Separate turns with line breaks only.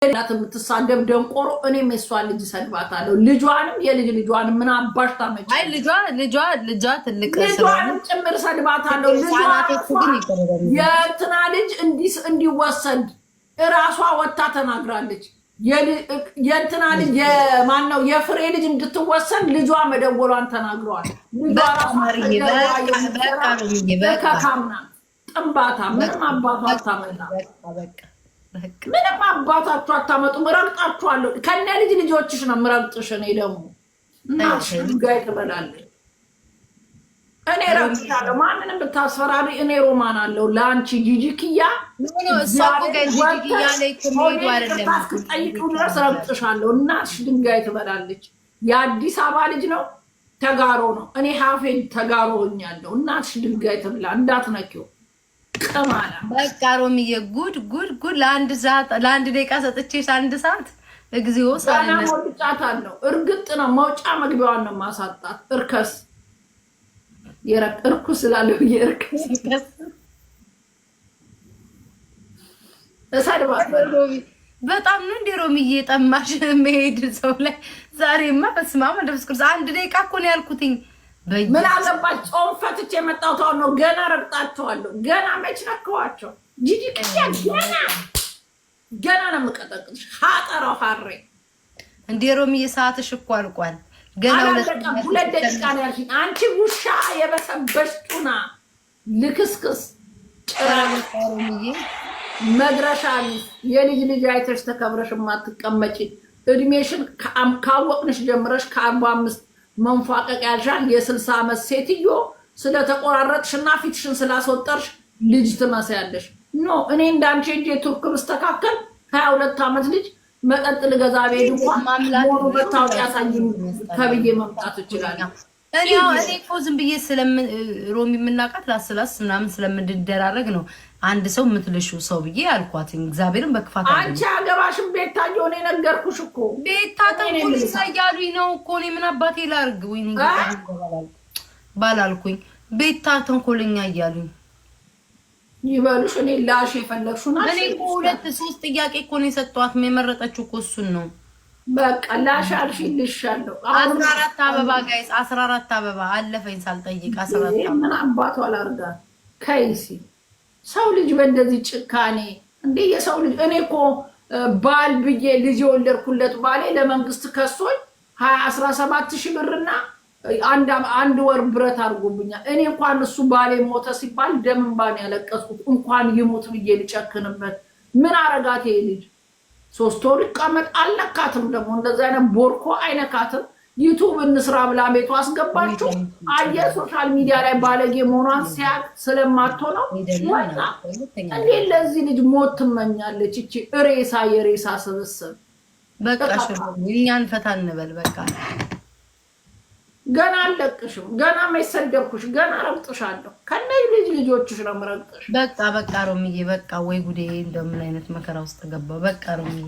ላት የምትሳደብ ደንቆሮ እኔም የሷን ልጅ ሰድባታለሁ። ልጇንም የልጅ ልጇንም ምን አባሽ ታመጪ?
አይ ልጇ ትልቅ
ልጇንም ጭምር ሰድባታለሁ። የእንትና ልጅ እንዲወሰድ እራሷ ወታ ተናግራለች። የእንትና ልጅ የማነው የፍሬ ልጅ እንድትወሰድ ልጇ መደወሏን ተናግረዋል። በካካምና ጥንባታ ምንም አባቷ አታመጣ። ምንም አባታችሁ አታመጡም። ረግጣችኋለሁ። ከነ ልጅ ልጆችሽ ነው የምረግጥሽ። እኔ ደግሞ እናትሽ ድንጋይ ትበላለች። እኔ ረግጥሻለሁ። ማንንም ብታስፈራሪ እኔ ሮማን አለው ለአንቺ ጂጂክያ ጠይቂው ድረስ ረግጥሻለሁ። እናትሽ ድንጋይ ትበላለች። የአዲስ አበባ ልጅ ነው፣ ተጋሮ ነው። እኔ ሀፌን ተጋሮ ሆኛለሁ። እናትሽ ድንጋይ ትብላ፣ እንዳትነኪው። ቀማላ
በቃ ሮሚዬ ጉድ ለአንድ ደቂቃ ሰጥቼሽ አንድ ሰዓት እግዚኦ
ሳለነ ጫታለሁ። እርግጥ ነው መውጫ መግቢያዋን ነው ማሳጣት። እርከስ እርኩስ ስላለው የእርከስ
በጣም ነው እንደ ሮሚዬ ጠማሽ መሄድ ሰው ላይ ዛሬማ በስማማ እንደፍስኩስ አንድ ደቂቃ እኮ ነው ያልኩትኝ።
ምን አለባች? ጾም ፈትቼ የመጣው ታው ነው። ገና ረግጣቸዋለሁ። ገና መች ነከዋቸው? ጂጂክያ ገና ነው የምቀጠቅጥሽ። ሀጠራው ሀሬ
እንደ ሮሚዬ ሰዓትሽ እኮ አልቋል። ገና
2 ደቂቃ ነው ያልሽኝ። አንቺ ውሻ የበሰበሽ ጡና ልክስክስ ጭራ
ሮሚዬ
መድረሻ የልጅ ልጅ አይተሽ ተከብረሽ የማትቀመጪ እድሜሽን ካወቅንሽ ጀምረሽ ከ45 መንፏቀቅ ያልሻል። የ60 ዓመት ሴትዮ ስለተቆራረጥሽና ፊትሽን ስላስወጠርሽ ልጅ ትመስያለሽ። ኖ እኔ እንዳንቺ እንጂ ቱርክ ብስተካከል 22 ዓመት ልጅ መጠጥ ልገዛ ቤት እንኳን ሞሩ መታወቂያ ያሳይኝ ከብዬ መምጣት እችላለሁ።
እኔ እኮ ዝም ብዬ ሮሚ የምናውቃት ላስላስ ምናምን ስለምንደራረግ ነው አንድ ሰው የምትልሹ ሰው ብዬ አልኳት። እግዚአብሔርን በክፋት
አንቺ አገባሽም ቤታ የሆነ ነገርኩሽ እኮ
ቤታ ተንኮል ያሉኝ ነው እኮ እኔ ምን አባቴ ላርግ? ወይ ባላልኩኝ ቤታ ተንኮለኛ እያሉኝ
ይበሉሽ። እኔ ላሽ የፈለግሽው ናት።
እኔ እኮ 2-3 ጥያቄ እኮ ነው የሰጠኋት። የመረጠችው እኮ እሱን ነው።
በቃ ላሽ አልሽልሻለሁ።
14 አበባ ጋይስ 14 አበባ አለፈኝ ሳልጠይቅ 14 አበባ
ምን አባቷ ላርጋ ከይሲ ሰው ልጅ በእንደዚህ ጭካኔ እንዴ! የሰው ልጅ እኔ እኮ ባል ብዬ ልጅ የወለድኩለት ባሌ ለመንግስት ከሶኝ 17,000 ብርና አንድ ወር ብረት አድርጎብኛል። እኔ እንኳን እሱ ባሌ ሞተ ሲባል ደም እንባን ያለቀስኩት እንኳን ይሙት ብዬ ልጨክንበት። ምን አረጋት ይሄ ልጅ? 3 ወር ይቀመጥ አልነካትም። ደግሞ እንደዛ አይነት ቦርኮ አይነካትም። ዩቱብ እንስራ ብላ ቤቱ አስገባችሁ። አየህ ሶሻል ሚዲያ ላይ ባለጌ መሆኗን ሲያቅ ስለማትሆነው እንዴ ለዚህ ልጅ ሞት ትመኛለች። እቺ ሬሳ የሬሳ ስብስብ።
በቃ እኛን ፈታ እንበል። በቃ
ገና አለቅሽም። ገና መሰደብኩሽ። ገና ረግጥሻለሁ። ከነ ልጆችሽ ነው የምረግጥሽ።
በቃ ሮሚዬ በቃ ወይ ጉዴ! እንደምን አይነት መከራ ውስጥ ገባ። በቃ ሮሚዬ